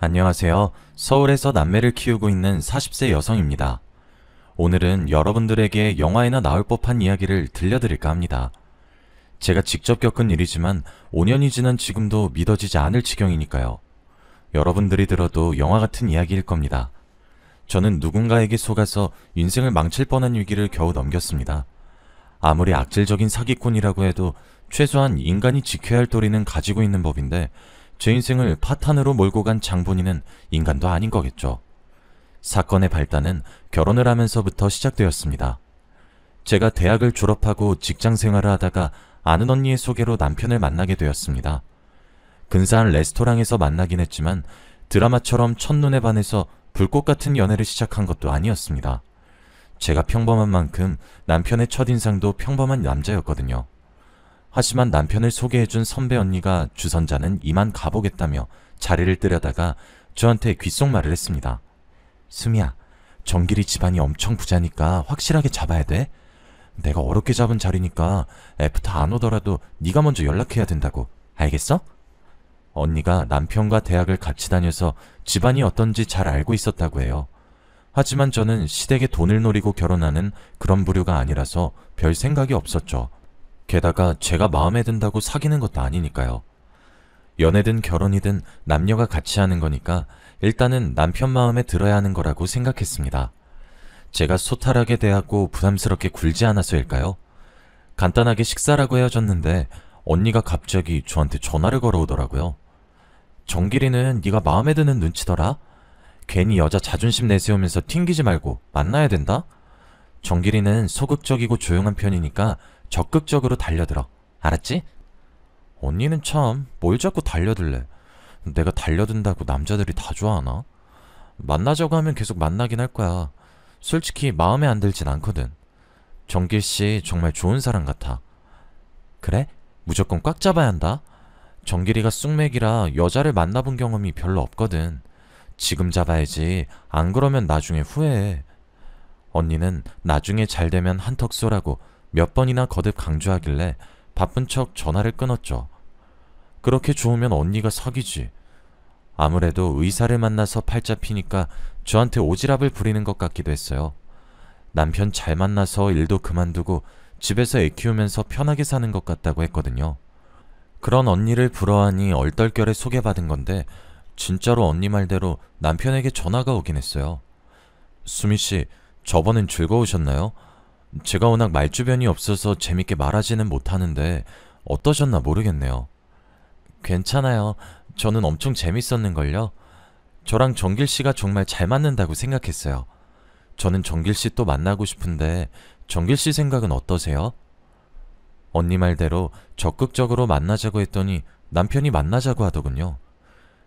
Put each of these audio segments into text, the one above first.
안녕하세요. 서울에서 남매를 키우고 있는 40세 여성입니다. 오늘은 여러분들에게 영화에나 나올 법한 이야기를 들려드릴까 합니다. 제가 직접 겪은 일이지만 5년이 지난 지금도 믿어지지 않을 지경이니까요. 여러분들이 들어도 영화 같은 이야기일 겁니다. 저는 누군가에게 속아서 인생을 망칠 뻔한 위기를 겨우 넘겼습니다. 아무리 악질적인 사기꾼이라고 해도 최소한 인간이 지켜야 할 도리는 가지고 있는 법인데 제 인생을 파탄으로 몰고 간 장본인은 인간도 아닌 거겠죠. 사건의 발단은 결혼을 하면서부터 시작되었습니다. 제가 대학을 졸업하고 직장 생활을 하다가 아는 언니의 소개로 남편을 만나게 되었습니다. 근사한 레스토랑에서 만나긴 했지만 드라마처럼 첫눈에 반해서 불꽃 같은 연애를 시작한 것도 아니었습니다. 제가 평범한 만큼 남편의 첫인상도 평범한 남자였거든요. 하지만 남편을 소개해준 선배 언니가 주선자는 이만 가보겠다며 자리를 뜨려다가 저한테 귓속말을 했습니다. 수미야, 정길이 집안이 엄청 부자니까 확실하게 잡아야 돼. 내가 어렵게 잡은 자리니까 애프터 안 오더라도 네가 먼저 연락해야 된다고. 알겠어? 언니가 남편과 대학을 같이 다녀서 집안이 어떤지 잘 알고 있었다고 해요. 하지만 저는 시댁의 돈을 노리고 결혼하는 그런 부류가 아니라서 별 생각이 없었죠. 게다가 제가 마음에 든다고 사귀는 것도 아니니까요. 연애든 결혼이든 남녀가 같이 하는 거니까 일단은 남편 마음에 들어야 하는 거라고 생각했습니다. 제가 소탈하게 대하고 부담스럽게 굴지 않아서일까요? 간단하게 식사라고 헤어졌는데 언니가 갑자기 저한테 전화를 걸어오더라고요. 정길이는 네가 마음에 드는 눈치더라? 괜히 여자 자존심 내세우면서 튕기지 말고 만나야 된다? 정길이는 소극적이고 조용한 편이니까 적극적으로 달려들어. 알았지? 언니는 참 뭘 자꾸 달려들래. 내가 달려든다고 남자들이 다 좋아하나? 만나자고 하면 계속 만나긴 할 거야. 솔직히 마음에 안 들진 않거든. 정길씨 정말 좋은 사람 같아. 그래? 무조건 꽉 잡아야 한다. 정길이가 쑥맥이라 여자를 만나본 경험이 별로 없거든. 지금 잡아야지. 안 그러면 나중에 후회해. 언니는 나중에 잘 되면 한턱 쏘라고 몇 번이나 거듭 강조하길래 바쁜 척 전화를 끊었죠. 그렇게 좋으면 언니가 사귀지. 아무래도 의사를 만나서 팔자 피니까 저한테 오지랖을 부리는 것 같기도 했어요. 남편 잘 만나서 일도 그만두고 집에서 애 키우면서 편하게 사는 것 같다고 했거든요. 그런 언니를 부러워하니 얼떨결에 소개받은 건데 진짜로 언니 말대로 남편에게 전화가 오긴 했어요. 수미씨, 저번엔 즐거우셨나요? 제가 워낙 말주변이 없어서 재밌게 말하지는 못하는데 어떠셨나 모르겠네요. 괜찮아요. 저는 엄청 재밌었는걸요. 저랑 정길씨가 정말 잘 맞는다고 생각했어요. 저는 정길씨 또 만나고 싶은데 정길씨 생각은 어떠세요? 언니 말대로 적극적으로 만나자고 했더니 남편이 만나자고 하더군요.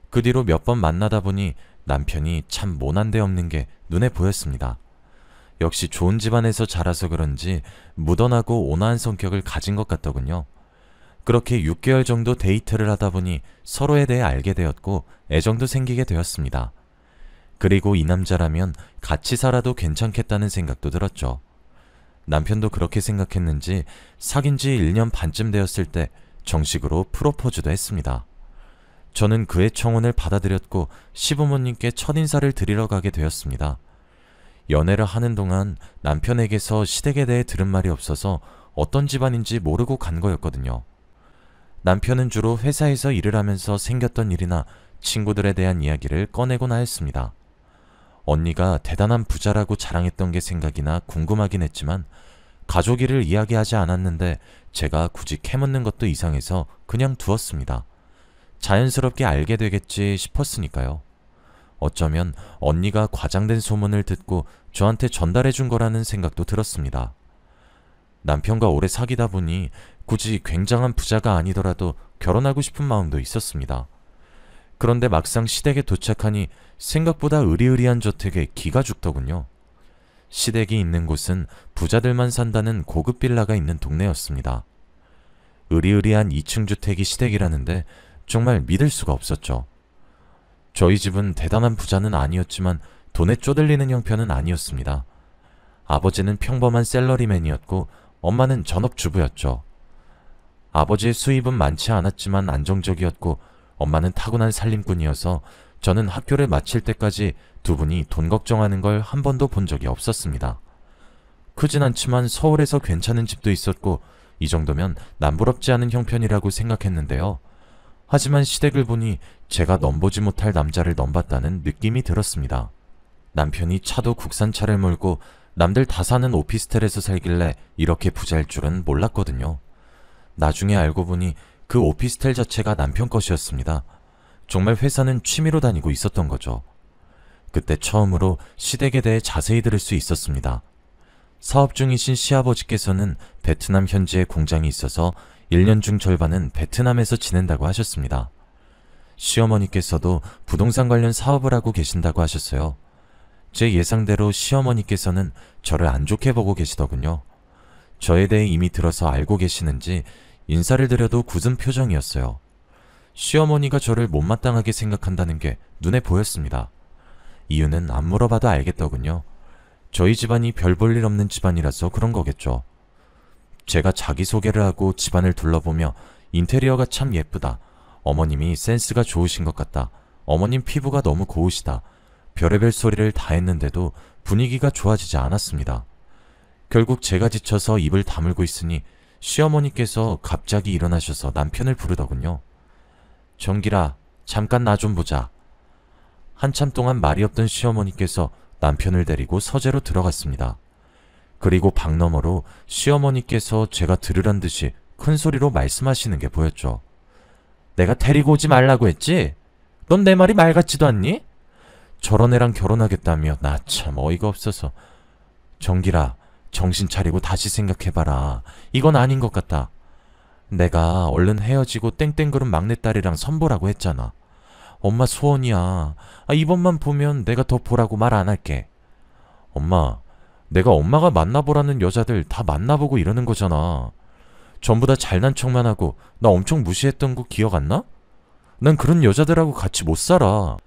그 뒤로 몇 번 만나다 보니 남편이 참 모난 데 없는 게 눈에 보였습니다. 역시 좋은 집안에서 자라서 그런지 무던하고 온화한 성격을 가진 것 같더군요. 그렇게 6개월 정도 데이트를 하다 보니 서로에 대해 알게 되었고 애정도 생기게 되었습니다. 그리고 이 남자라면 같이 살아도 괜찮겠다는 생각도 들었죠. 남편도 그렇게 생각했는지 사귄 지 1년 반쯤 되었을 때 정식으로 프로포즈도 했습니다. 저는 그의 청혼을 받아들였고 시부모님께 첫인사를 드리러 가게 되었습니다. 연애를 하는 동안 남편에게서 시댁에 대해 들은 말이 없어서 어떤 집안인지 모르고 간 거였거든요. 남편은 주로 회사에서 일을 하면서 생겼던 일이나 친구들에 대한 이야기를 꺼내곤 하였습니다. 언니가 대단한 부자라고 자랑했던 게 생각이나 궁금하긴 했지만 가족 일을 이야기하지 않았는데 제가 굳이 캐묻는 것도 이상해서 그냥 두었습니다. 자연스럽게 알게 되겠지 싶었으니까요. 어쩌면 언니가 과장된 소문을 듣고 저한테 전달해 준 거라는 생각도 들었습니다. 남편과 오래 사귀다 보니 굳이 굉장한 부자가 아니더라도 결혼하고 싶은 마음도 있었습니다. 그런데 막상 시댁에 도착하니 생각보다 으리으리한 저택에 기가 죽더군요. 시댁이 있는 곳은 부자들만 산다는 고급 빌라가 있는 동네였습니다. 으리으리한 2층 주택이 시댁이라는데 정말 믿을 수가 없었죠. 저희 집은 대단한 부자는 아니었지만 돈에 쪼들리는 형편은 아니었습니다. 아버지는 평범한 샐러리맨이었고 엄마는 전업주부였죠. 아버지의 수입은 많지 않았지만 안정적이었고 엄마는 타고난 살림꾼이어서 저는 학교를 마칠 때까지 두 분이 돈 걱정하는 걸 한 번도 본 적이 없었습니다. 크진 않지만 서울에서 괜찮은 집도 있었고 이 정도면 남부럽지 않은 형편이라고 생각했는데요. 하지만 시댁을 보니 제가 넘보지 못할 남자를 넘봤다는 느낌이 들었습니다. 남편이 차도 국산차를 몰고 남들 다 사는 오피스텔에서 살길래 이렇게 부자일 줄은 몰랐거든요. 나중에 알고 보니 그 오피스텔 자체가 남편 것이었습니다. 정말 회사는 취미로 다니고 있었던 거죠. 그때 처음으로 시댁에 대해 자세히 들을 수 있었습니다. 사업 중이신 시아버지께서는 베트남 현지에 공장이 있어서 1년 중 절반은 베트남에서 지낸다고 하셨습니다. 시어머니께서도 부동산 관련 사업을 하고 계신다고 하셨어요. 제 예상대로 시어머니께서는 저를 안 좋게 보고 계시더군요. 저에 대해 이미 들어서 알고 계시는지 인사를 드려도 굳은 표정이었어요. 시어머니가 저를 못마땅하게 생각한다는 게 눈에 보였습니다. 이유는 안 물어봐도 알겠더군요. 저희 집안이 별 볼 일 없는 집안이라서 그런 거겠죠. 제가 자기소개를 하고 집안을 둘러보며 인테리어가 참 예쁘다. 어머님이 센스가 좋으신 것 같다. 어머님 피부가 너무 고우시다. 별의별 소리를 다 했는데도 분위기가 좋아지지 않았습니다. 결국 제가 지쳐서 입을 다물고 있으니 시어머니께서 갑자기 일어나셔서 남편을 부르더군요. 정길아, 잠깐 나 좀 보자. 한참 동안 말이 없던 시어머니께서 남편을 데리고 서재로 들어갔습니다. 그리고 방 너머로 시어머니께서 제가 들으란 듯이 큰 소리로 말씀하시는 게 보였죠. 내가 데리고 오지 말라고 했지? 넌 내 말이 말 같지도 않니? 저런 애랑 결혼하겠다며 나 참 어이가 없어서. 정길아, 정신 차리고 다시 생각해봐라. 이건 아닌 것 같다. 내가 얼른 헤어지고 땡땡그룹 막내딸이랑 선보라고 했잖아. 엄마 소원이야. 이번만 보면 내가 더 보라고 말 안 할게. 엄마, 내가 엄마가 만나보라는 여자들 다 만나보고 이러는 거잖아. 전부 다 잘난 척만 하고 나 엄청 무시했던 거 기억 안 나? 난 그런 여자들하고 같이 못 살아.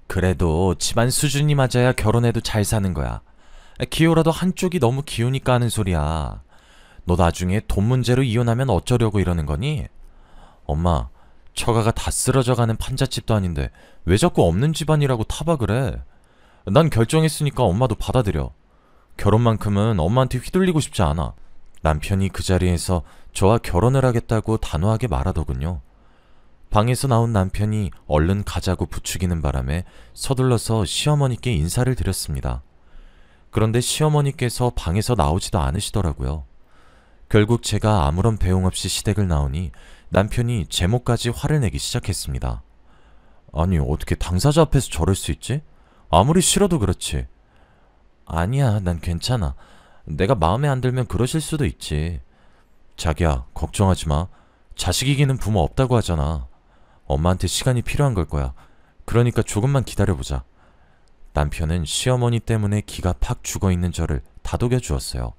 그래도 집안 수준이 맞아야 결혼해도 잘 사는 거야. 기호라도 한쪽이 너무 기우니까 하는 소리야. 너 나중에 돈 문제로 이혼하면 어쩌려고 이러는 거니? 엄마, 처가가 다 쓰러져가는 판잣집도 아닌데 왜 자꾸 없는 집안이라고 타박을 해? 난 결정했으니까 엄마도 받아들여. 결혼만큼은 엄마한테 휘둘리고 싶지 않아. 남편이 그 자리에서 저와 결혼을 하겠다고 단호하게 말하더군요. 방에서 나온 남편이 얼른 가자고 부추기는 바람에 서둘러서 시어머니께 인사를 드렸습니다. 그런데 시어머니께서 방에서 나오지도 않으시더라고요. 결국 제가 아무런 배웅 없이 시댁을 나오니 남편이 제목까지 화를 내기 시작했습니다. 아니, 어떻게 당사자 앞에서 저럴 수 있지? 아무리 싫어도 그렇지. 아니야, 난 괜찮아. 내가 마음에 안 들면 그러실 수도 있지. 자기야, 걱정하지 마. 자식 이기는 부모 없다고 하잖아. 엄마한테 시간이 필요한 걸 거야. 그러니까 조금만 기다려보자. 남편은 시어머니 때문에 기가 팍 죽어있는 저를 다독여 주었어요.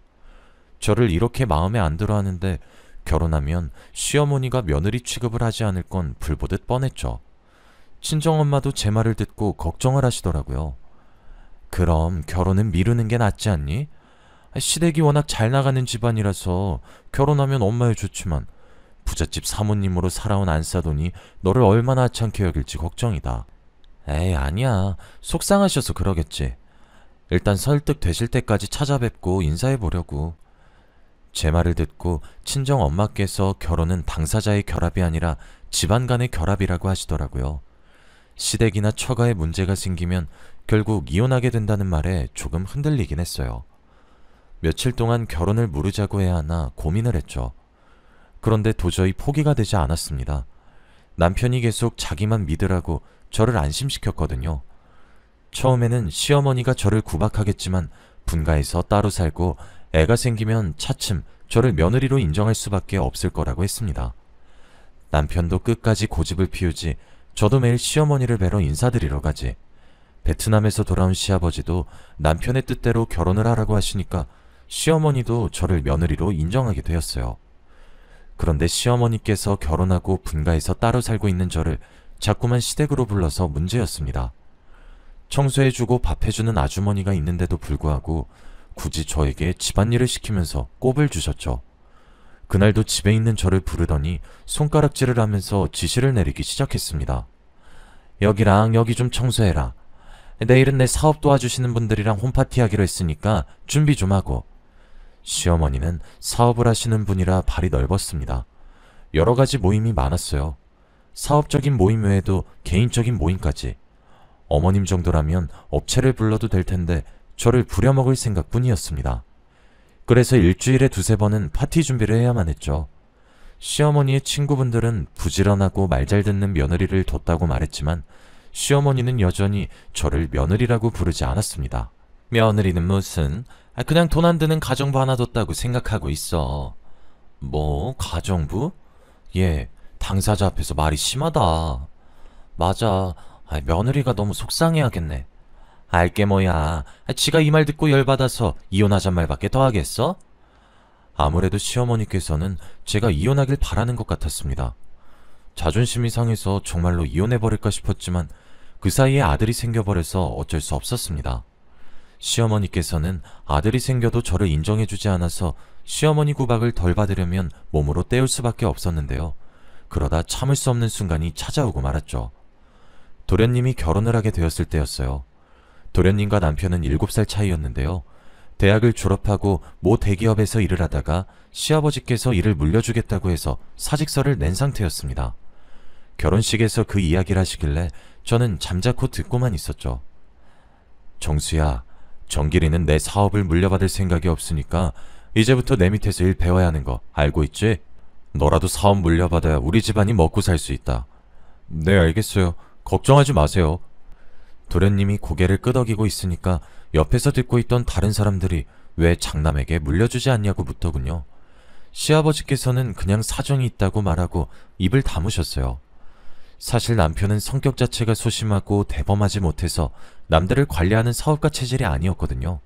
저를 이렇게 마음에 안 들어 하는데 결혼하면 시어머니가 며느리 취급을 하지 않을 건 불보듯 뻔했죠. 친정엄마도 제 말을 듣고 걱정을 하시더라고요. 그럼 결혼은 미루는 게 낫지 않니? 시댁이 워낙 잘 나가는 집안이라서 결혼하면 엄마야 좋지만 부잣집 사모님으로 살아온 안싸돈이 너를 얼마나 하찮게 여길지 걱정이다. 에이, 아니야. 속상하셔서 그러겠지. 일단 설득되실 때까지 찾아뵙고 인사해보려고. 제 말을 듣고 친정 엄마께서 결혼은 당사자의 결합이 아니라 집안 간의 결합이라고 하시더라고요. 시댁이나 처가에 문제가 생기면 결국 이혼하게 된다는 말에 조금 흔들리긴 했어요. 며칠 동안 결혼을 무르자고 해야 하나 고민을 했죠. 그런데 도저히 포기가 되지 않았습니다. 남편이 계속 자기만 믿으라고 저를 안심시켰거든요. 처음에는 시어머니가 저를 구박하겠지만 분가해서 따로 살고 애가 생기면 차츰 저를 며느리로 인정할 수밖에 없을 거라고 했습니다. 남편도 끝까지 고집을 피우지 저도 매일 시어머니를 뵈러 인사드리러 가지. 베트남에서 돌아온 시아버지도 남편의 뜻대로 결혼을 하라고 하시니까 시어머니도 저를 며느리로 인정하게 되었어요. 그런데 시어머니께서 결혼하고 분가해서 따로 살고 있는 저를 자꾸만 시댁으로 불러서 문제였습니다. 청소해주고 밥해주는 아주머니가 있는데도 불구하고 굳이 저에게 집안일을 시키면서 꼽을 주셨죠. 그날도 집에 있는 저를 부르더니 손가락질을 하면서 지시를 내리기 시작했습니다. 여기랑 여기 좀 청소해라. 내일은 내 사업 도와주시는 분들이랑 홈파티 하기로 했으니까 준비 좀 하고. 시어머니는 사업을 하시는 분이라 발이 넓었습니다. 여러 가지 모임이 많았어요. 사업적인 모임 외에도 개인적인 모임까지. 어머님 정도라면 업체를 불러도 될 텐데 저를 부려먹을 생각뿐이었습니다. 그래서 일주일에 두세 번은 파티 준비를 해야만 했죠. 시어머니의 친구분들은 부지런하고 말 잘 듣는 며느리를 뒀다고 말했지만 시어머니는 여전히 저를 며느리라고 부르지 않았습니다. 며느리는 무슨, 그냥 돈 안 드는 가정부 하나 뒀다고 생각하고 있어. 뭐, 가정부? 예, 당사자 앞에서 말이 심하다. 맞아, 며느리가 너무 속상해하겠네. 알게 뭐야, 지가 이 말 듣고 열받아서 이혼하잔 말밖에 더 하겠어? 아무래도 시어머니께서는 제가 이혼하길 바라는 것 같았습니다. 자존심이 상해서 정말로 이혼해버릴까 싶었지만 그 사이에 아들이 생겨버려서 어쩔 수 없었습니다. 시어머니께서는 아들이 생겨도 저를 인정해주지 않아서 시어머니 구박을 덜 받으려면 몸으로 때울 수밖에 없었는데요. 그러다 참을 수 없는 순간이 찾아오고 말았죠. 도련님이 결혼을 하게 되었을 때였어요. 도련님과 남편은 7살 차이였는데요. 대학을 졸업하고 모 대기업에서 일을 하다가 시아버지께서 일을 물려주겠다고 해서 사직서를 낸 상태였습니다. 결혼식에서 그 이야기를 하시길래 저는 잠자코 듣고만 있었죠. 정수야, 정길이는 내 사업을 물려받을 생각이 없으니까 이제부터 내 밑에서 일 배워야 하는 거 알고 있지? 너라도 사업 물려받아야 우리 집안이 먹고 살 수 있다. 네, 알겠어요. 걱정하지 마세요. 도련님이 고개를 끄덕이고 있으니까 옆에서 듣고 있던 다른 사람들이 왜 장남에게 물려주지 않냐고 묻더군요. 시아버지께서는 그냥 사정이 있다고 말하고 입을 다무셨어요. 사실 남편은 성격 자체가 소심하고 대범하지 못해서 남들을 관리하는 사업가 체질이 아니었거든요.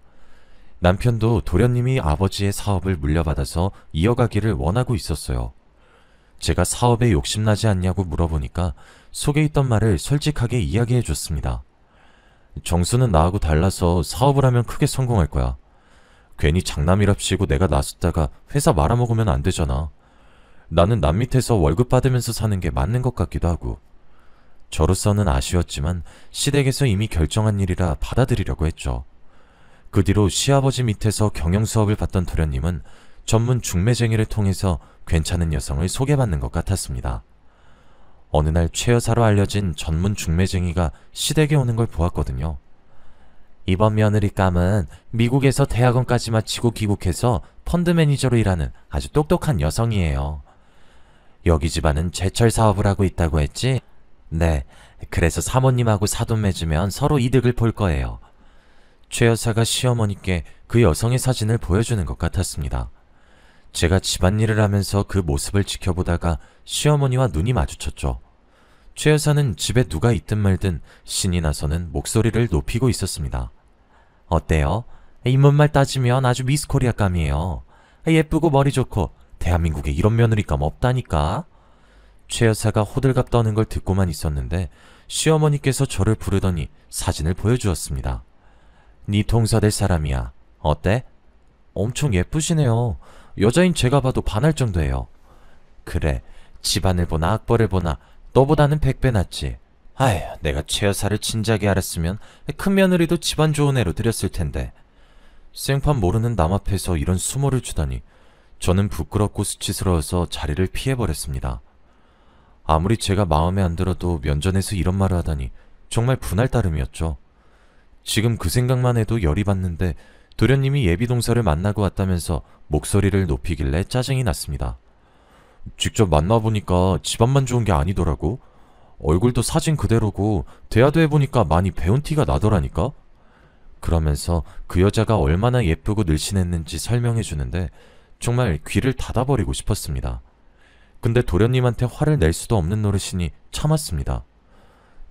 남편도 도련님이 아버지의 사업을 물려받아서 이어가기를 원하고 있었어요. 제가 사업에 욕심나지 않냐고 물어보니까 속에 있던 말을 솔직하게 이야기해 줬습니다. 정수는 나하고 달라서 사업을 하면 크게 성공할 거야. 괜히 장남이랍시고 내가 나섰다가 회사 말아먹으면 안 되잖아. 나는 남 밑에서 월급 받으면서 사는 게 맞는 것 같기도 하고. 저로서는 아쉬웠지만 시댁에서 이미 결정한 일이라 받아들이려고 했죠. 그 뒤로 시아버지 밑에서 경영 수업을 받던 도련님은 전문 중매쟁이를 통해서 괜찮은 여성을 소개받는 것 같았습니다. 어느 날 최 여사로 알려진 전문 중매쟁이가 시댁에 오는 걸 보았거든요. 이번 며느리감은 미국에서 대학원까지 마치고 귀국해서 펀드 매니저로 일하는 아주 똑똑한 여성이에요. 여기 집안은 제철 사업을 하고 있다고 했지? 네, 그래서 사모님하고 사돈 맺으면 서로 이득을 볼 거예요. 최 여사가 시어머니께 그 여성의 사진을 보여주는 것 같았습니다. 제가 집안일을 하면서 그 모습을 지켜보다가 시어머니와 눈이 마주쳤죠. 최 여사는 집에 누가 있든 말든 신이 나서는 목소리를 높이고 있었습니다. 어때요? 인문말 따지면 아주 미스 코리아감이에요. 예쁘고 머리 좋고 대한민국에 이런 며느리감 없다니까. 최 여사가 호들갑 떠는 걸 듣고만 있었는데 시어머니께서 저를 부르더니 사진을 보여주었습니다. 네 동서 될 사람이야. 어때? 엄청 예쁘시네요. 여자인 제가 봐도 반할 정도예요. 그래, 집안을 보나 악벌을 보나 너보다는 100배 낫지. 아휴, 내가 최 여사를 진작에 알았으면 큰 며느리도 집안 좋은 애로 들였을 텐데. 생판 모르는 남 앞에서 이런 수모를 주다니 저는 부끄럽고 수치스러워서 자리를 피해버렸습니다. 아무리 제가 마음에 안 들어도 면전에서 이런 말을 하다니 정말 분할 따름이었죠. 지금 그 생각만 해도 열이 받는데 도련님이 예비동서를 만나고 왔다면서 목소리를 높이길래 짜증이 났습니다. 직접 만나보니까 집안만 좋은 게 아니더라고. 얼굴도 사진 그대로고 대화도 해보니까 많이 배운 티가 나더라니까. 그러면서 그 여자가 얼마나 예쁘고 늘씬했는지 설명해주는데 정말 귀를 닫아버리고 싶었습니다. 근데 도련님한테 화를 낼 수도 없는 노릇이니 참았습니다.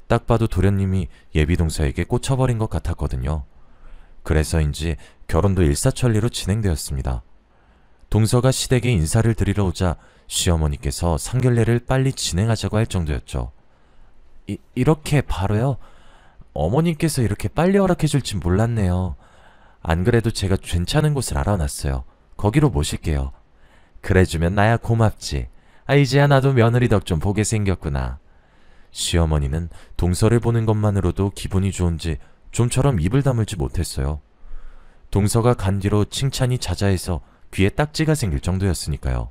딱 봐도 도련님이 예비동서에게 꽂혀버린 것 같았거든요. 그래서인지 결혼도 일사천리로 진행되었습니다. 동서가 시댁에 인사를 드리러 오자 시어머니께서 상견례를 빨리 진행하자고 할 정도였죠. 이렇게 바로요? 어머님께서 이렇게 빨리 허락해 줄진 몰랐네요. 안 그래도 제가 괜찮은 곳을 알아놨어요. 거기로 모실게요. 그래주면 나야 고맙지. 이제야 나도 며느리 덕 좀 보게 생겼구나. 시어머니는 동서를 보는 것만으로도 기분이 좋은지 좀처럼 입을 다물지 못했어요. 동서가 간 뒤로 칭찬이 자자해서 귀에 딱지가 생길 정도였으니까요.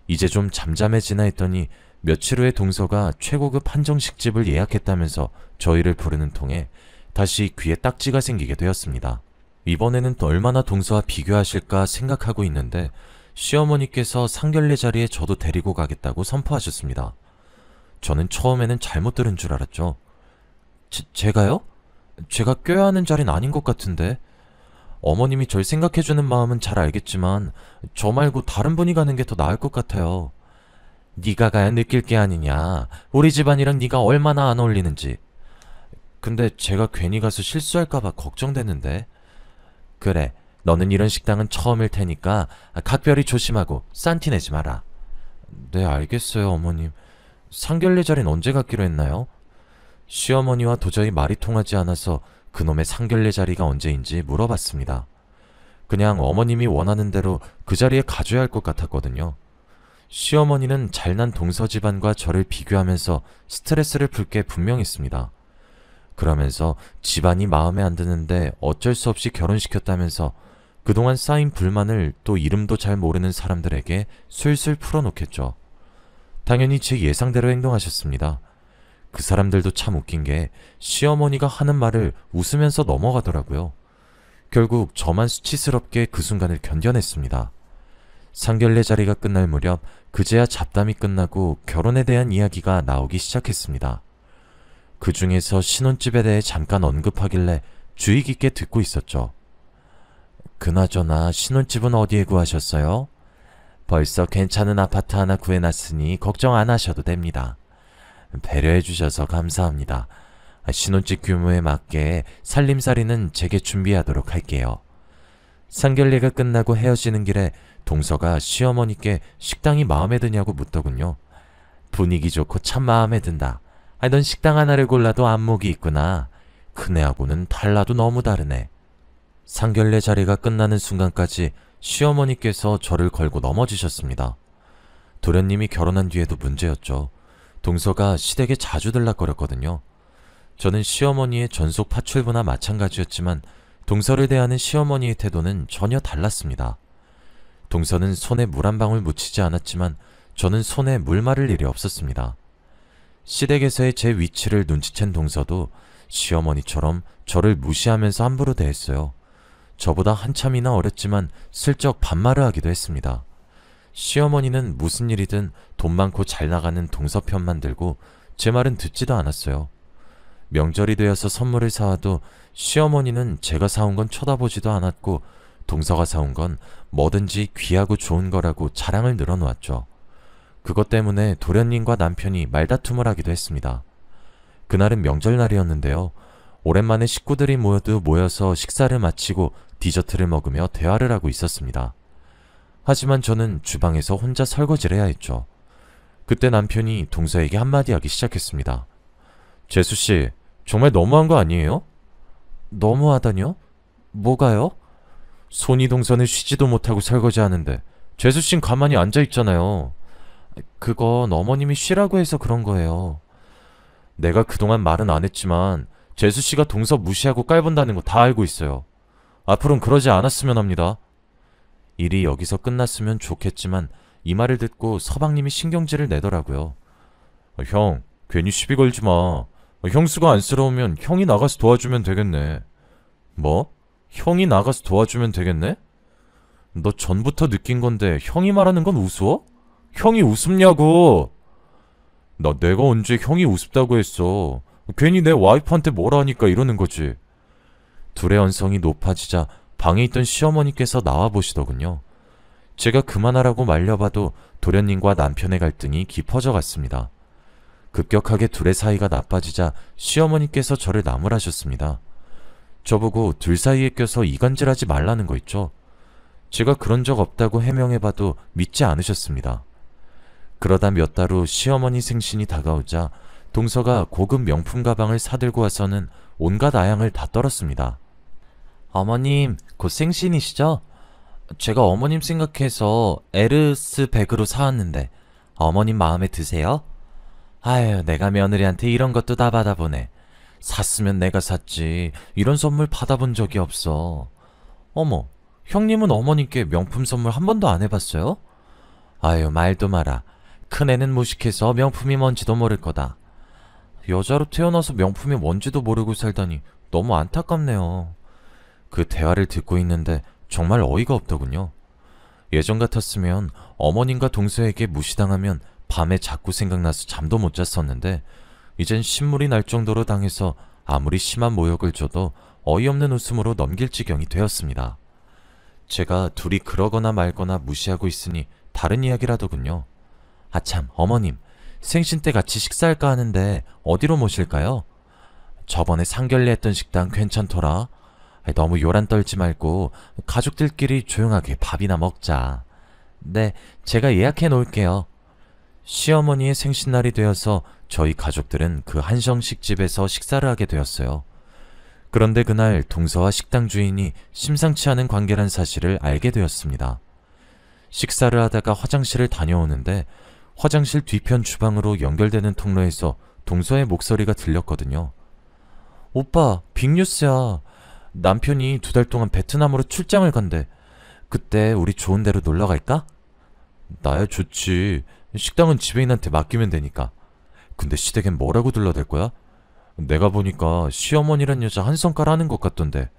이제 좀 잠잠해지나 했더니 며칠 후에 동서가 최고급 한정식집을 예약했다면서 저희를 부르는 통에 다시 귀에 딱지가 생기게 되었습니다. 이번에는 또 얼마나 동서와 비교하실까 생각하고 있는데 시어머니께서 상견례 자리에 저도 데리고 가겠다고 선포하셨습니다. 저는 처음에는 잘못 들은 줄 알았죠. 제가요? 제가 껴야 하는 자리는 아닌 것 같은데. 어머님이 절 생각해주는 마음은 잘 알겠지만 저 말고 다른 분이 가는 게 더 나을 것 같아요. 네가 가야 느낄 게 아니냐. 우리 집안이랑 네가 얼마나 안 어울리는지. 근데 제가 괜히 가서 실수할까봐 걱정되는데. 그래, 너는 이런 식당은 처음일 테니까 각별히 조심하고 싼티 내지 마라. 네, 알겠어요, 어머님. 상견례 자리는 언제 갖기로 했나요? 시어머니와 도저히 말이 통하지 않아서 그놈의 상견례 자리가 언제인지 물어봤습니다. 그냥 어머님이 원하는 대로 그 자리에 가줘야 할 것 같았거든요. 시어머니는 잘난 동서 집안과 저를 비교하면서 스트레스를 풀 게 분명했습니다. 그러면서 집안이 마음에 안 드는데 어쩔 수 없이 결혼시켰다면서 그동안 쌓인 불만을 또 이름도 잘 모르는 사람들에게 술술 풀어놓겠죠. 당연히 제 예상대로 행동하셨습니다. 그 사람들도 참 웃긴 게 시어머니가 하는 말을 웃으면서 넘어가더라고요. 결국 저만 수치스럽게 그 순간을 견뎌냈습니다. 상견례 자리가 끝날 무렵 그제야 잡담이 끝나고 결혼에 대한 이야기가 나오기 시작했습니다. 그 중에서 신혼집에 대해 잠깐 언급하길래 주의 깊게 듣고 있었죠. 그나저나 신혼집은 어디에 구하셨어요? 벌써 괜찮은 아파트 하나 구해놨으니 걱정 안 하셔도 됩니다. 배려해 주셔서 감사합니다. 신혼집 규모에 맞게 살림살이는 제게 준비하도록 할게요. 상견례가 끝나고 헤어지는 길에 동서가 시어머니께 식당이 마음에 드냐고 묻더군요. 분위기 좋고 참 마음에 든다. 넌 식당 하나를 골라도 안목이 있구나. 큰애하고는 달라도 너무 다르네. 상견례 자리가 끝나는 순간까지 시어머니께서 저를 걸고 넘어지셨습니다. 도련님이 결혼한 뒤에도 문제였죠. 동서가 시댁에 자주 들락거렸거든요. 저는 시어머니의 전속 파출부나 마찬가지였지만 동서를 대하는 시어머니의 태도는 전혀 달랐습니다. 동서는 손에 물 한 방울 묻히지 않았지만 저는 손에 물 마를 일이 없었습니다. 시댁에서의 제 위치를 눈치챈 동서도 시어머니처럼 저를 무시하면서 함부로 대했어요. 저보다 한참이나 어렸지만 슬쩍 반말을 하기도 했습니다. 시어머니는 무슨 일이든 돈 많고 잘 나가는 동서 편만 들고 제 말은 듣지도 않았어요. 명절이 되어서 선물을 사와도 시어머니는 제가 사온 건 쳐다보지도 않았고 동서가 사온 건 뭐든지 귀하고 좋은 거라고 자랑을 늘어놓았죠. 그것 때문에 도련님과 남편이 말다툼을 하기도 했습니다. 그날은 명절날이었는데요. 오랜만에 식구들이 모여서 식사를 마치고 디저트를 먹으며 대화를 하고 있었습니다. 하지만 저는 주방에서 혼자 설거지를 해야 했죠. 그때 남편이 동서에게 한마디 하기 시작했습니다. 재수씨, 정말 너무한 거 아니에요? 너무하다뇨? 뭐가요? 손이 동서는 쉬지도 못하고 설거지하는데 재수씨는 가만히 앉아있잖아요. 그건 어머님이 쉬라고 해서 그런 거예요. 내가 그동안 말은 안 했지만 재수씨가 동서 무시하고 깔본다는 거 다 알고 있어요. 앞으로는 그러지 않았으면 합니다. 일이 여기서 끝났으면 좋겠지만 이 말을 듣고 서방님이 신경질을 내더라고요. 형, 괜히 시비 걸지 마. 형수가 안쓰러우면 형이 나가서 도와주면 되겠네. 뭐? 형이 나가서 도와주면 되겠네? 너 전부터 느낀 건데 형이 말하는 건 우스워? 형이 우습냐고! 내가 언제 형이 우습다고 했어. 괜히 내 와이프한테 뭐라 하니까 이러는 거지. 둘의 언성이 높아지자 방에 있던 시어머니께서 나와보시더군요. 제가 그만하라고 말려봐도 도련님과 남편의 갈등이 깊어져 갔습니다. 급격하게 둘의 사이가 나빠지자 시어머니께서 저를 나무라셨습니다. 저보고 둘 사이에 껴서 이간질하지 말라는 거 있죠. 제가 그런 적 없다고 해명해봐도 믿지 않으셨습니다. 그러다 몇 달 후 시어머니 생신이 다가오자 동서가 고급 명품 가방을 사들고 와서는 온갖 아양을 다 떨었습니다. 어머님, 곧 생신이시죠? 제가 어머님 생각해서 에르스 백으로 사왔는데 어머님 마음에 드세요? 아유, 내가 며느리한테 이런 것도 다 받아보네. 샀으면 내가 샀지. 이런 선물 받아본 적이 없어. 어머, 형님은 어머님께 명품 선물 한 번도 안 해봤어요? 아유, 말도 마라. 큰애는 무식해서 명품이 뭔지도 모를 거다. 여자로 태어나서 명품이 뭔지도 모르고 살다니 너무 안타깝네요. 그 대화를 듣고 있는데 정말 어이가 없더군요. 예전 같았으면 어머님과 동서에게 무시당하면 밤에 자꾸 생각나서 잠도 못 잤었는데 이젠 신물이 날 정도로 당해서 아무리 심한 모욕을 줘도 어이없는 웃음으로 넘길 지경이 되었습니다. 제가 둘이 그러거나 말거나 무시하고 있으니 다른 이야기라더군요. 아참, 어머님, 생신 때 같이 식사할까 하는데 어디로 모실까요? 저번에 상견례 했던 식당 괜찮더라. 너무 요란 떨지 말고 가족들끼리 조용하게 밥이나 먹자. 네, 제가 예약해 놓을게요. 시어머니의 생신날이 되어서 저희 가족들은 그 한정식 집에서 식사를 하게 되었어요. 그런데 그날 동서와 식당 주인이 심상치 않은 관계란 사실을 알게 되었습니다. 식사를 하다가 화장실을 다녀오는데 화장실 뒤편 주방으로 연결되는 통로에서 동서의 목소리가 들렸거든요. 오빠, 빅뉴스야. 남편이 2달 동안 베트남으로 출장을 간대. 그때 우리 좋은 데로 놀러 갈까? 나야 좋지. 식당은 지배인한테 맡기면 되니까. 근데 시댁엔 뭐라고 둘러댈 거야? 내가 보니까 시어머니란 여자 한 성깔 하는 것 같던데.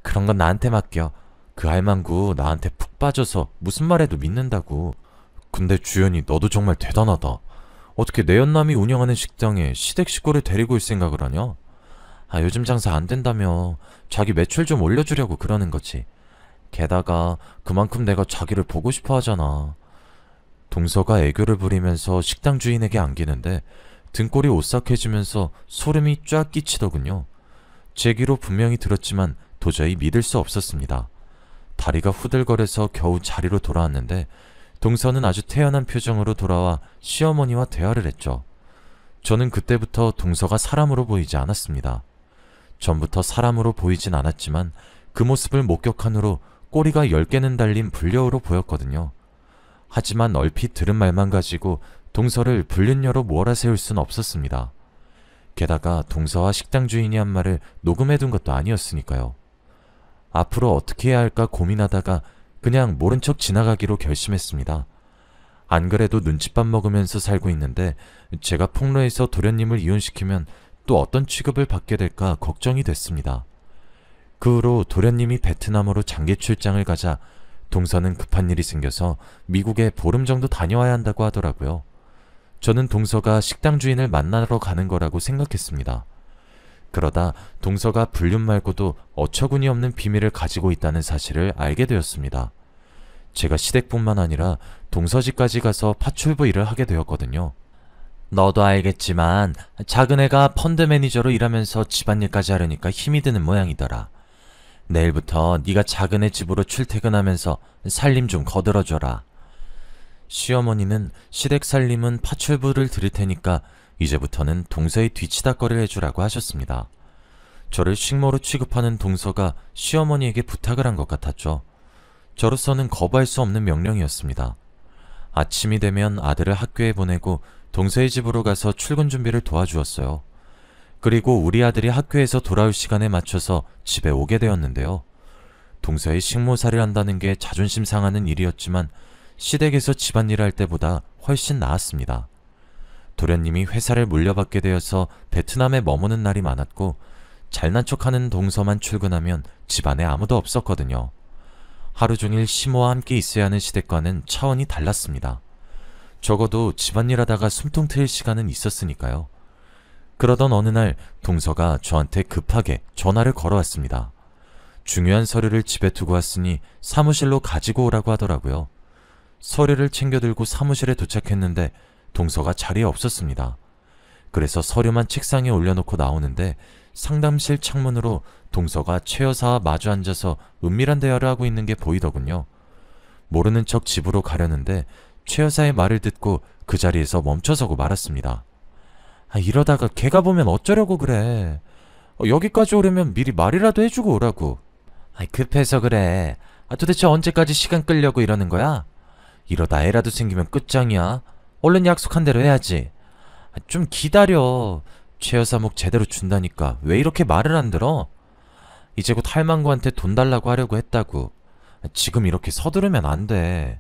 그런 건 나한테 맡겨. 그 할망구 나한테 푹 빠져서 무슨 말해도 믿는다고. 근데 주연이 너도 정말 대단하다. 어떻게 내 연남이 운영하는 식당에 시댁 식구를 데리고 올 생각을 하냐? 아, 요즘 장사 안 된다며. 자기 매출 좀 올려주려고 그러는 거지. 게다가 그만큼 내가 자기를 보고 싶어 하잖아. 동서가 애교를 부리면서 식당 주인에게 안기는데 등골이 오싹해지면서 소름이 쫙 끼치더군요. 제 귀로 분명히 들었지만 도저히 믿을 수 없었습니다. 다리가 후들거려서 겨우 자리로 돌아왔는데 동서는 아주 태연한 표정으로 돌아와 시어머니와 대화를 했죠. 저는 그때부터 동서가 사람으로 보이지 않았습니다. 전부터 사람으로 보이진 않았지만 그 모습을 목격한 후로 꼬리가 10개는 달린 불려우로 보였거든요. 하지만 얼핏 들은 말만 가지고 동서를 불륜녀로 몰아세울 순 없었습니다. 게다가 동서와 식당 주인이 한 말을 녹음해둔 것도 아니었으니까요. 앞으로 어떻게 해야 할까 고민하다가 그냥 모른 척 지나가기로 결심했습니다. 안 그래도 눈칫밥 먹으면서 살고 있는데 제가 폭로해서 도련님을 이혼시키면 또 어떤 취급을 받게 될까 걱정이 됐습니다. 그 후로 도련님이 베트남으로 장기 출장을 가자 동서는 급한 일이 생겨서 미국에 보름 정도 다녀와야 한다고 하더라고요. 저는 동서가 식당 주인을 만나러 가는 거라고 생각했습니다. 그러다 동서가 불륜 말고도 어처구니 없는 비밀을 가지고 있다는 사실을 알게 되었습니다. 제가 시댁뿐만 아니라 동서집까지 가서 파출부 일을 하게 되었거든요. 너도 알겠지만 작은애가 펀드 매니저로 일하면서 집안일까지 하려니까 힘이 드는 모양이더라. 내일부터 네가 작은애 집으로 출퇴근하면서 살림 좀 거들어줘라. 시어머니는 시댁 살림은 파출부를 들일 테니까 이제부터는 동서의 뒤치다거리를 해주라고 하셨습니다. 저를 식모로 취급하는 동서가 시어머니에게 부탁을 한 것 같았죠. 저로서는 거부할 수 없는 명령이었습니다. 아침이 되면 아들을 학교에 보내고 동서의 집으로 가서 출근 준비를 도와주었어요. 그리고 우리 아들이 학교에서 돌아올 시간에 맞춰서 집에 오게 되었는데요. 동서의 식모살이를 한다는 게 자존심 상하는 일이었지만 시댁에서 집안일을 할 때보다 훨씬 나았습니다. 도련님이 회사를 물려받게 되어서 베트남에 머무는 날이 많았고 잘난 척하는 동서만 출근하면 집안에 아무도 없었거든요. 하루 종일 시모와 함께 있어야 하는 시댁과는 차원이 달랐습니다. 적어도 집안일 하다가 숨통 트일 시간은 있었으니까요. 그러던 어느 날 동서가 저한테 급하게 전화를 걸어왔습니다. 중요한 서류를 집에 두고 왔으니 사무실로 가지고 오라고 하더라고요. 서류를 챙겨 들고 사무실에 도착했는데 동서가 자리에 없었습니다. 그래서 서류만 책상에 올려놓고 나오는데 상담실 창문으로 동서가 최 여사와 마주 앉아서 은밀한 대화를 하고 있는 게 보이더군요. 모르는 척 집으로 가려는데 최 여사의 말을 듣고 그 자리에서 멈춰서고 말았습니다. 이러다가 걔가 보면 어쩌려고 그래. 여기까지 오려면 미리 말이라도 해주고 오라고. 급해서 그래. 도대체 언제까지 시간 끌려고 이러는 거야? 이러다 애라도 생기면 끝장이야. 얼른 약속한 대로 해야지. 좀 기다려. 최 여사 목 제대로 준다니까 왜 이렇게 말을 안 들어? 이제 곧 할망구한테 돈 달라고 하려고 했다고. 지금 이렇게 서두르면 안 돼.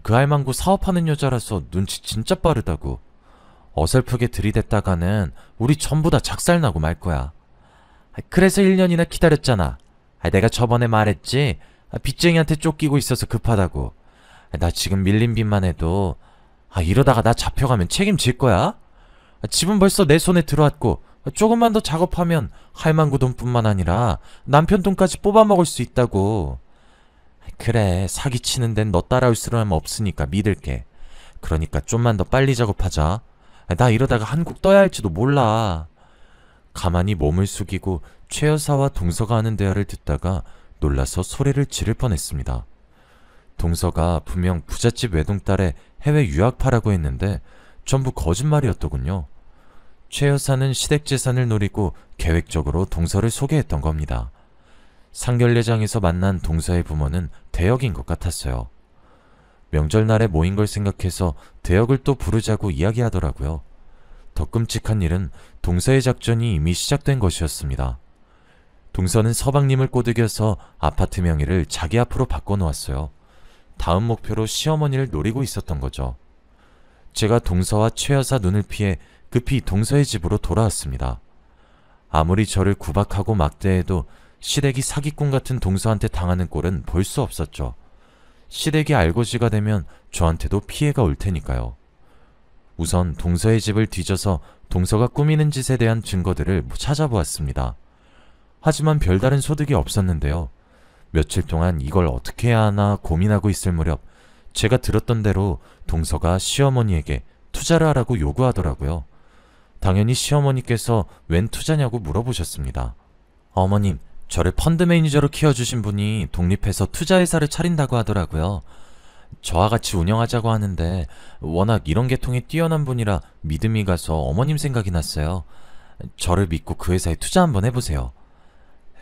그 할망구 사업하는 여자라서 눈치 진짜 빠르다고. 어설프게 들이댔다가는 우리 전부 다 작살나고 말 거야. 그래서 1년이나 기다렸잖아. 내가 저번에 말했지. 빚쟁이한테 쫓기고 있어서 급하다고. 나 지금 밀린 빚만 해도 이러다가 나 잡혀가면 책임질 거야? 집은 벌써 내 손에 들어왔고 조금만 더 작업하면 할망구 돈뿐만 아니라 남편 돈까지 뽑아먹을 수 있다고. 그래, 사기치는 데는 너 따라올 사람 없으니까 믿을게. 그러니까 좀만 더 빨리 작업하자. 나 이러다가 한국 떠야 할지도 몰라. 가만히 몸을 숙이고 최 여사와 동서가 하는 대화를 듣다가 놀라서 소리를 지를 뻔했습니다. 동서가 분명 부잣집 외동딸의 해외 유학파라고 했는데 전부 거짓말이었더군요. 최 여사는 시댁재산을 노리고 계획적으로 동서를 소개했던 겁니다. 상견례장에서 만난 동서의 부모는 대역인 것 같았어요. 명절날에 모인 걸 생각해서 대역을 또 부르자고 이야기하더라고요. 더 끔찍한 일은 동서의 작전이 이미 시작된 것이었습니다. 동서는 서방님을 꼬드겨서 아파트 명의를 자기 앞으로 바꿔놓았어요. 다음 목표로 시어머니를 노리고 있었던 거죠. 제가 동서와 최 여사 눈을 피해 급히 동서의 집으로 돌아왔습니다. 아무리 저를 구박하고 막대해도 시댁이 사기꾼 같은 동서한테 당하는 꼴은 볼 수 없었죠. 시댁이 알고지가 되면 저한테도 피해가 올 테니까요. 우선 동서의 집을 뒤져서 동서가 꾸미는 짓에 대한 증거들을 찾아보았습니다. 하지만 별다른 소득이 없었는데요. 며칠 동안 이걸 어떻게 해야 하나 고민하고 있을 무렵 제가 들었던 대로 동서가 시어머니에게 투자를 하라고 요구하더라고요. 당연히 시어머니께서 웬 투자냐고 물어보셨습니다. 어머님, 저를 펀드 매니저로 키워주신 분이 독립해서 투자회사를 차린다고 하더라고요. 저와 같이 운영하자고 하는데 워낙 이런 계통이 뛰어난 분이라 믿음이 가서 어머님 생각이 났어요. 저를 믿고 그 회사에 투자 한번 해보세요.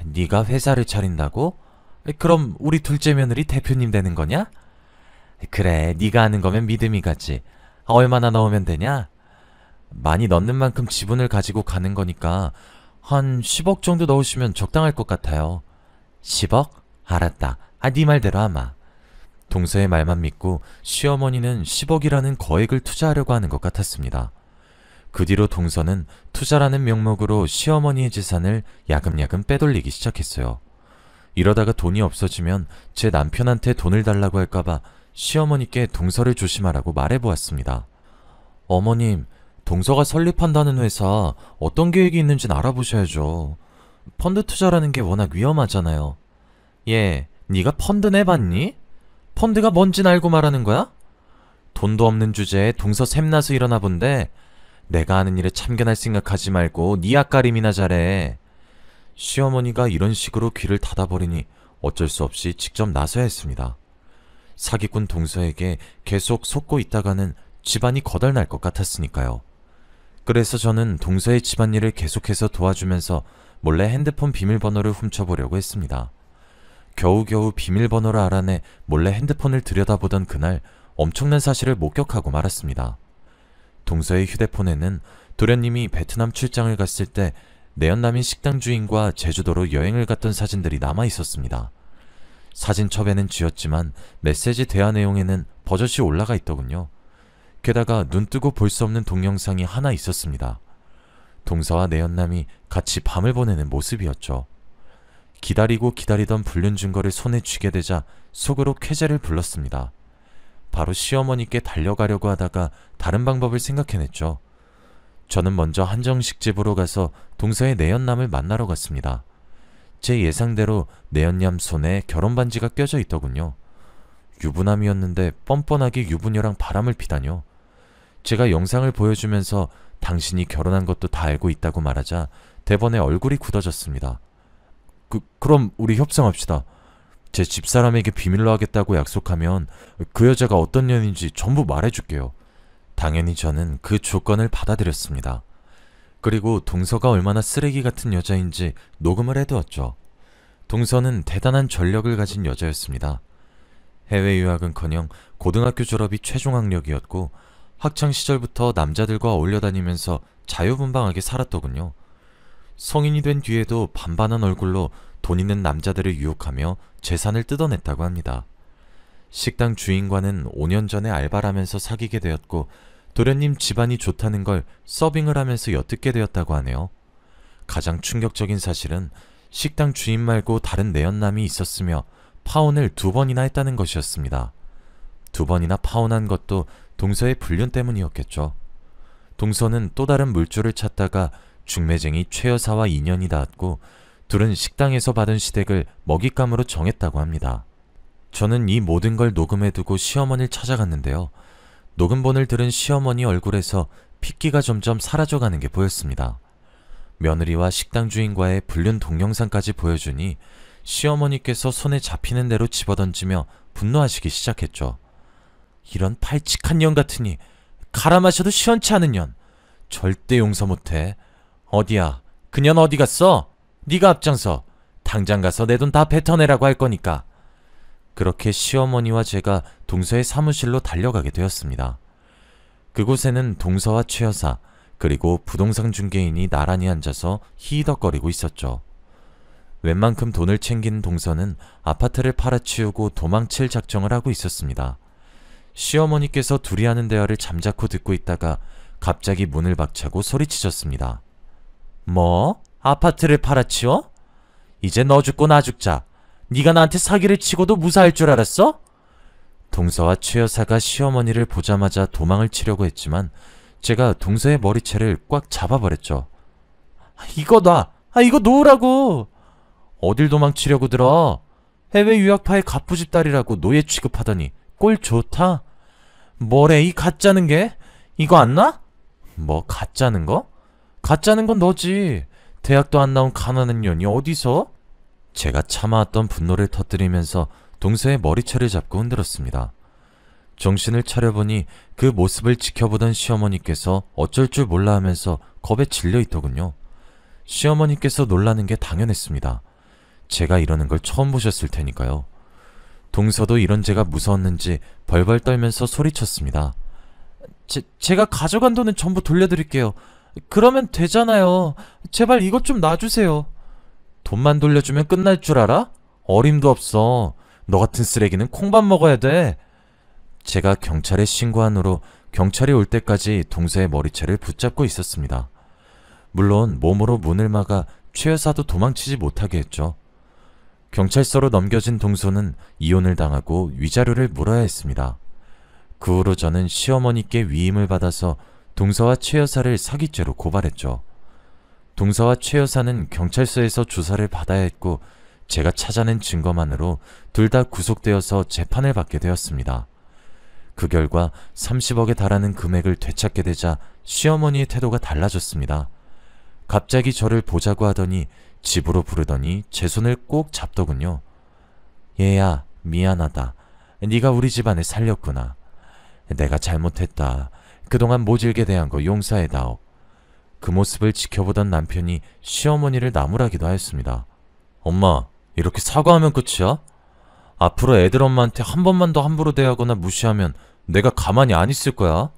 네가 회사를 차린다고? 그럼 우리 둘째 며느리 대표님 되는 거냐? 그래, 네가 하는 거면 믿음이 가지. 얼마나 넣으면 되냐? 많이 넣는 만큼 지분을 가지고 가는 거니까 한 10억 정도 넣으시면 적당할 것 같아요. 10억? 알았다. 네 말대로 아마. 동서의 말만 믿고 시어머니는 10억이라는 거액을 투자하려고 하는 것 같았습니다. 그 뒤로 동서는 투자라는 명목으로 시어머니의 재산을 야금야금 빼돌리기 시작했어요. 이러다가 돈이 없어지면 제 남편한테 돈을 달라고 할까봐 시어머니께 동서를 조심하라고 말해보았습니다. 어머님, 동서가 설립한다는 회사 어떤 계획이 있는지는 알아보셔야죠. 펀드 투자라는 게 워낙 위험하잖아요. 예, 네가 펀드 내봤니? 펀드가 뭔진 알고 말하는 거야? 돈도 없는 주제에 동서 샘나서 일어나 본데 내가 하는 일에 참견할 생각하지 말고 네 앞가림이나 잘해. 시어머니가 이런 식으로 귀를 닫아버리니 어쩔 수 없이 직접 나서야 했습니다. 사기꾼 동서에게 계속 속고 있다가는 집안이 거덜날 것 같았으니까요. 그래서 저는 동서의 집안일을 계속해서 도와주면서 몰래 핸드폰 비밀번호를 훔쳐보려고 했습니다. 겨우겨우 비밀번호를 알아내 몰래 핸드폰을 들여다보던 그날 엄청난 사실을 목격하고 말았습니다. 동서의 휴대폰에는 도련님이 베트남 출장을 갔을 때 내연남인 식당 주인과 제주도로 여행을 갔던 사진들이 남아 있었습니다. 사진첩에는 지웠지만 메시지 대화 내용에는 버젓이 올라가 있더군요. 게다가 눈뜨고 볼 수 없는 동영상이 하나 있었습니다. 동서와 내연남이 같이 밤을 보내는 모습이었죠. 기다리고 기다리던 불륜 증거를 손에 쥐게 되자 속으로 쾌재를 불렀습니다. 바로 시어머니께 달려가려고 하다가 다른 방법을 생각해냈죠. 저는 먼저 한정식 집으로 가서 동서의 내연남을 만나러 갔습니다. 제 예상대로 내연남 손에 결혼반지가 껴져 있더군요. 유부남이었는데 뻔뻔하게 유부녀랑 바람을 피다뇨. 제가 영상을 보여주면서 당신이 결혼한 것도 다 알고 있다고 말하자 대번에 얼굴이 굳어졌습니다. 그럼 우리 협상합시다. 제 집사람에게 비밀로 하겠다고 약속하면 그 여자가 어떤 년인지 전부 말해줄게요. 당연히 저는 그 조건을 받아들였습니다. 그리고 동서가 얼마나 쓰레기 같은 여자인지 녹음을 해두었죠. 동서는 대단한 전력을 가진 여자였습니다. 해외 유학은커녕 고등학교 졸업이 최종 학력이었고 학창 시절부터 남자들과 어울려 다니면서 자유분방하게 살았더군요. 성인이 된 뒤에도 반반한 얼굴로 돈 있는 남자들을 유혹하며 재산을 뜯어냈다고 합니다. 식당 주인과는 5년 전에 알바를 하면서 사귀게 되었고 도련님 집안이 좋다는 걸 서빙을 하면서 엿듣게 되었다고 하네요. 가장 충격적인 사실은 식당 주인 말고 다른 내연남이 있었으며 파혼을 2번이나 했다는 것이었습니다. 2번이나 파혼한 것도 동서의 불륜 때문이었겠죠. 동서는 또 다른 물줄을 찾다가 중매쟁이 최 여사와 인연이 닿았고 둘은 식당에서 받은 시댁을 먹잇감으로 정했다고 합니다. 저는 이 모든 걸 녹음해두고 시어머니를 찾아갔는데요. 녹음본을 들은 시어머니 얼굴에서 핏기가 점점 사라져가는 게 보였습니다. 며느리와 식당 주인과의 불륜 동영상까지 보여주니 시어머니께서 손에 잡히는 대로 집어던지며 분노하시기 시작했죠. 이런 발칙한 년 같으니 갈아 마셔도 시원치 않은 년. 절대 용서 못해. 어디야? 그 년 어디 갔어? 네가 앞장서. 당장 가서 내 돈 다 뱉어내라고 할 거니까. 그렇게 시어머니와 제가 동서의 사무실로 달려가게 되었습니다. 그곳에는 동서와 최 여사 그리고 부동산 중개인이 나란히 앉아서 히히덕거리고 있었죠. 웬만큼 돈을 챙긴 동서는 아파트를 팔아치우고 도망칠 작정을 하고 있었습니다. 시어머니께서 둘이 하는 대화를 잠자코 듣고 있다가 갑자기 문을 박차고 소리치셨습니다. 뭐? 아파트를 팔아치워? 이제 너 죽고 나 죽자. 네가 나한테 사기를 치고도 무사할 줄 알았어? 동서와 최 여사가 시어머니를 보자마자 도망을 치려고 했지만 제가 동서의 머리채를 꽉 잡아버렸죠. 이거 놔! 이거 놓으라고! 어딜 도망치려고 들어? 해외 유학파의 갑부집 딸이라고 노예 취급하더니 꼴 좋다? 뭐래 이 가짜는 게? 이거 안 놔? 뭐 가짜는 거? 가짜는 건 너지. 대학도 안 나온 가난한 년이 어디서? 제가 참아왔던 분노를 터뜨리면서 동서의 머리채를 잡고 흔들었습니다. 정신을 차려보니 그 모습을 지켜보던 시어머니께서 어쩔 줄 몰라 하면서 겁에 질려 있더군요. 시어머니께서 놀라는 게 당연했습니다. 제가 이러는 걸 처음 보셨을 테니까요. 동서도 이런 제가 무서웠는지 벌벌 떨면서 소리쳤습니다. 제가 가져간 돈은 전부 돌려드릴게요. 그러면 되잖아요. 제발 이것 좀 놔주세요. 돈만 돌려주면 끝날 줄 알아? 어림도 없어. 너 같은 쓰레기는 콩밥 먹어야 돼. 제가 경찰에 신고한 후로 경찰이 올 때까지 동서의 머리채를 붙잡고 있었습니다. 물론 몸으로 문을 막아 최 여사도 도망치지 못하게 했죠. 경찰서로 넘겨진 동서는 이혼을 당하고 위자료를 물어야 했습니다. 그 후로 저는 시어머니께 위임을 받아서 동서와 최 여사를 사기죄로 고발했죠. 동서와 최 여사는 경찰서에서 조사를 받아야 했고 제가 찾아낸 증거만으로 둘 다 구속되어서 재판을 받게 되었습니다. 그 결과 30억에 달하는 금액을 되찾게 되자 시어머니의 태도가 달라졌습니다. 갑자기 저를 보자고 하더니 집으로 부르더니 제 손을 꼭 잡더군요. 얘야, 미안하다. 네가 우리 집안을 살렸구나. 내가 잘못했다. 그동안 모질게 대한 거 용서해다오. 그 모습을 지켜보던 남편이 시어머니를 나무라기도 하였습니다. 엄마, 이렇게 사과하면 끝이야? 앞으로 애들 엄마한테 한 번만 더 함부로 대하거나 무시하면 내가 가만히 안 있을 거야.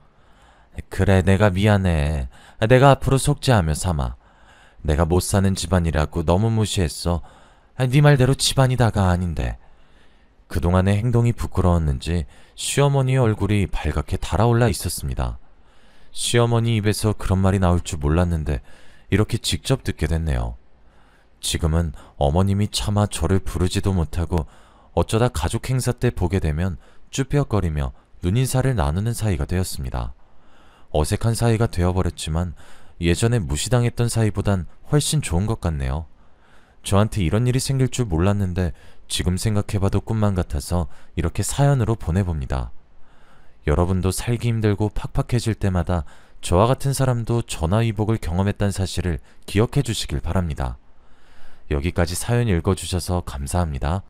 그래, 내가 미안해. 내가 앞으로 속죄하며 삼아. 내가 못 사는 집안이라고 너무 무시했어. 네 말대로 집안이다가 아닌데. 그동안의 행동이 부끄러웠는지 시어머니의 얼굴이 발갛게 달아올라 있었습니다. 시어머니 입에서 그런 말이 나올 줄 몰랐는데 이렇게 직접 듣게 됐네요. 지금은 어머님이 차마 저를 부르지도 못하고 어쩌다 가족 행사 때 보게 되면 쭈뼛거리며 눈인사를 나누는 사이가 되었습니다. 어색한 사이가 되어버렸지만 예전에 무시당했던 사이보단 훨씬 좋은 것 같네요. 저한테 이런 일이 생길 줄 몰랐는데 지금 생각해봐도 꿈만 같아서 이렇게 사연으로 보내봅니다. 여러분도 살기 힘들고 팍팍해질 때마다 저와 같은 사람도 전화위복을 경험했다는 사실을 기억해 주시길 바랍니다. 여기까지 사연 읽어주셔서 감사합니다.